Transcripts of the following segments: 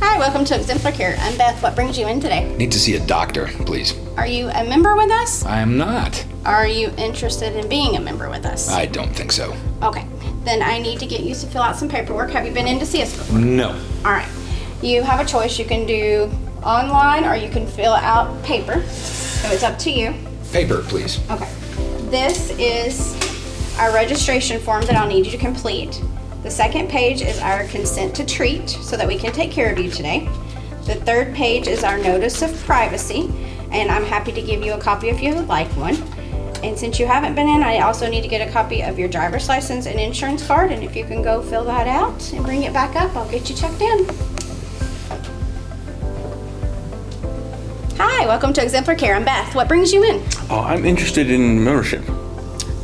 Hi, welcome to Exemplar Care. I'm Beth. What brings you in today? Need to see a doctor, please. Are you a member with us? I am not. Are you interested in being a member with us? I don't think so. Okay, then I need to get you to fill out some paperwork. Have you been in to see us before? No. All right. You have a choice. You can do online or you can fill out paper. So it's up to you. Paper, please. Okay. This is our registration form that I'll need you to complete. The second page is our consent to treat so that we can take care of you today. The third page is our notice of privacy, and I'm happy to give you a copy if you would like one. And since you haven't been in, I also need to get a copy of your driver's license and insurance card, and if you can go fill that out and bring it back up, I'll get you checked in. Hi, welcome to Exemplar Care. I'm Beth. What brings you in? Oh, I'm interested in membership.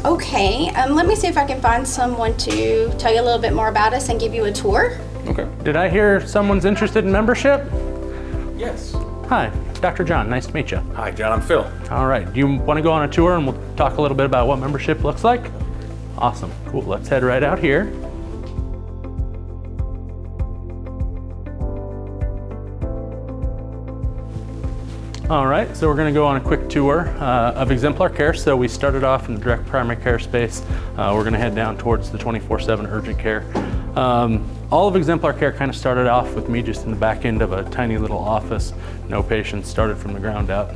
Okay, let me see if I can find someone to tell you a little bit more about us and give you a tour. Okay. Did I hear someone's interested in membership? Yes. Hi, Dr. John, nice to meet you. Hi, John, I'm Phil. All right, do you want to go on a tour and we'll talk a little bit about what membership looks like? Awesome, cool, let's head right out here. All right, so we're going to go on a quick tour of Exemplar Care. So we started off in the direct primary care space. We're going to head down towards the 24/7 urgent care. All of Exemplar Care kind of started off with me just in the back end of a tiny little office. No patients, started from the ground up.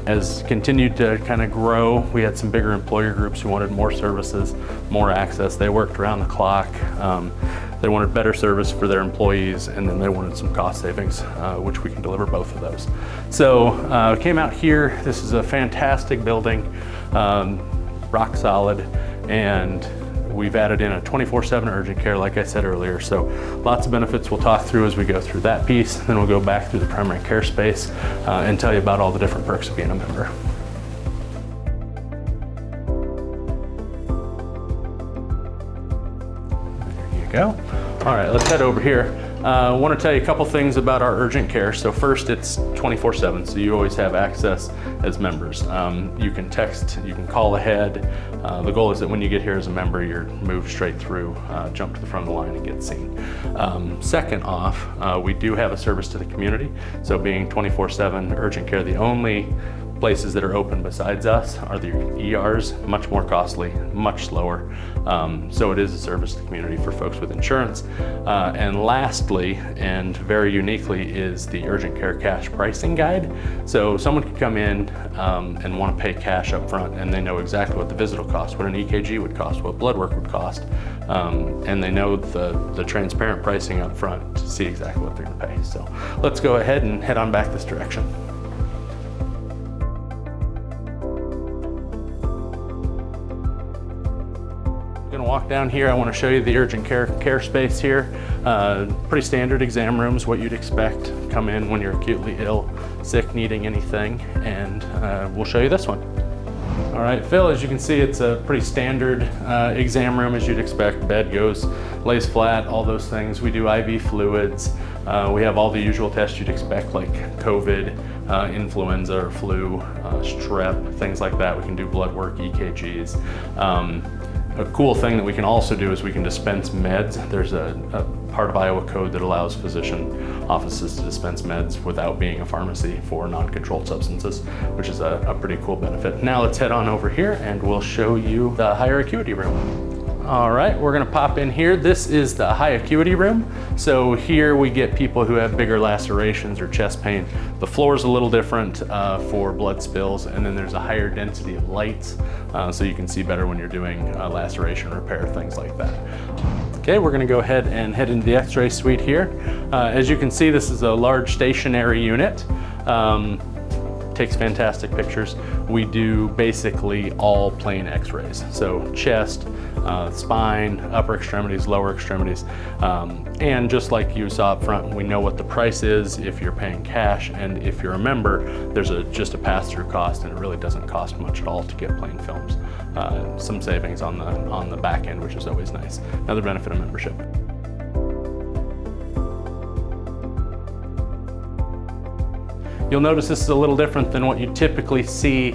As continued to kind of grow, we had some bigger employer groups who wanted more services, more access. They worked around the clock. They wanted better service for their employees, and then they wanted some cost savings, which we can deliver both of those. So came out here. This is a fantastic building, rock solid, and we've added in a 24/7 urgent care, like I said earlier. So lots of benefits we'll talk through as we go through that piece. Then we'll go back through the primary care space and tell you about all the different perks of being a member. There you go. All right, let's head over here. I want to tell you a couple things about our urgent care. So first, it's 24/7, so you always have access as members. You can text, you can call ahead. The goal is that when you get here as a member, you're moved straight through, jump to the front of the line and get seen. Second off, we do have a service to the community. So being 24/7 urgent care, the only places that are open besides us are the ERs, much more costly, much slower. So it is a service to the community for folks with insurance. And lastly, and very uniquely, is the urgent care cash pricing guide. So someone could come in and want to pay cash up front, and they know exactly what the visit will cost, what an EKG would cost, what blood work would cost, and they know the transparent pricing up front to see exactly what they're going to pay. So let's go ahead and head on back this direction. Walk down here. I want to show you the urgent care space here. Pretty standard exam rooms, what you'd expect. Come in when you're acutely ill, sick, needing anything, and we'll show you this one. All right, Phil, as you can see, it's a pretty standard exam room as you'd expect. Bed lays flat, all those things. We do IV fluids. We have all the usual tests you'd expect, like COVID, influenza or flu, strep, things like that. We can do blood work, EKGs. A cool thing that we can also do is we can dispense meds. There's a part of Iowa code that allows physician offices to dispense meds without being a pharmacy for non-controlled substances, which is a pretty cool benefit. Now let's head on over here and we'll show you the higher acuity room. All right, we're gonna pop in here. This is the high acuity room. So here we get people who have bigger lacerations or chest pain. The floor is a little different for blood spills, and then there's a higher density of lights, so you can see better when you're doing laceration repair, things like that. Okay, we're gonna go ahead and head into the x-ray suite here. As you can see, this is a large stationary unit. Takes fantastic pictures. We do basically all plain x-rays. So chest, spine, upper extremities, lower extremities. And just like you saw up front, we know what the price is if you're paying cash, and if you're a member, there's just a pass-through cost, and it really doesn't cost much at all to get plain films. Some savings on the back end, which is always nice. Another benefit of membership. You'll notice this is a little different than what you typically see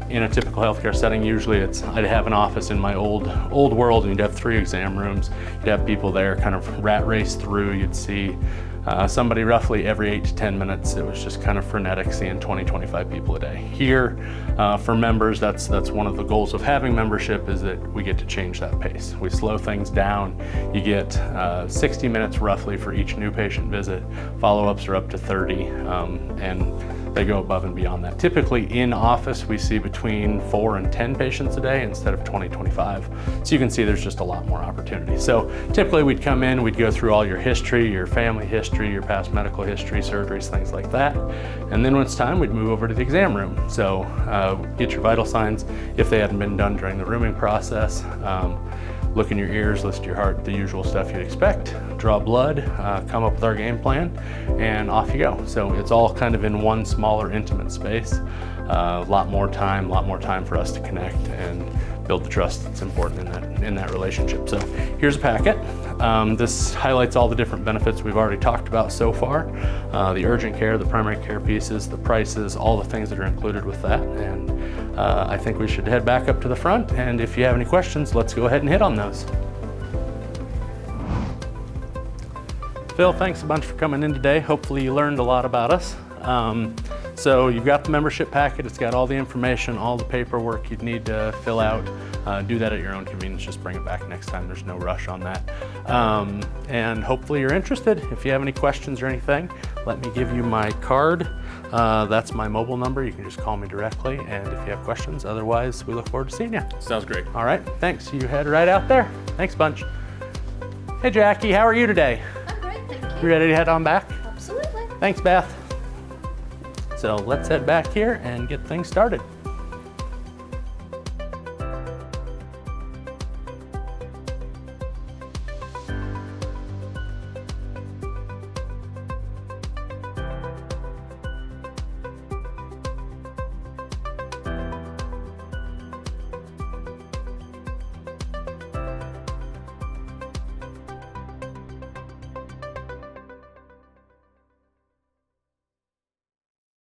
in a typical healthcare setting, usually I'd have an office in my old world, and you'd have 3 exam rooms. You'd have people there kind of rat race through. You'd see somebody roughly every 8 to 10 minutes. It was just kind of frenetic, seeing 20, 25 people a day. Here, for members, that's one of the goals of having membership, is that we get to change that pace. We slow things down. You get 60 minutes roughly for each new patient visit. Follow-ups are up to 30, and they go above and beyond that. Typically in office, we see between 4 and 10 patients a day instead of 20, 25. So you can see there's just a lot more opportunity. So typically we'd come in, we'd go through all your history, your family history, your past medical history, surgeries, things like that. And then when it's time, we'd move over to the exam room. So get your vital signs if they hadn't been done during the rooming process. Look in your ears, listen to your heart, the usual stuff you'd expect, draw blood, come up with our game plan, and off you go. So it's all kind of in one smaller, intimate space. A lot more time for us to connect and build the trust that's important in that relationship. So here's a packet. This highlights all the different benefits we've already talked about so far. The urgent care, the primary care pieces, the prices, all the things that are included with that. And I think we should head back up to the front, and if you have any questions, let's go ahead and hit on those. Phil, thanks a bunch for coming in today. Hopefully you learned a lot about us. So you've got the membership packet. It's got all the information, all the paperwork you'd need to fill out. Do that at your own convenience. Just bring it back next time. There's no rush on that. And hopefully you're interested. If you have any questions or anything, let me give you my card. That's my mobile number. You can just call me directly, and if you have questions, otherwise we look forward to seeing you. Sounds great. All right, thanks. You head right out there. Thanks a bunch. Hey Jackie, how are you today? I'm great, thank you. You ready to head on back? Absolutely. Thanks, Beth. So let's head back here and get things started.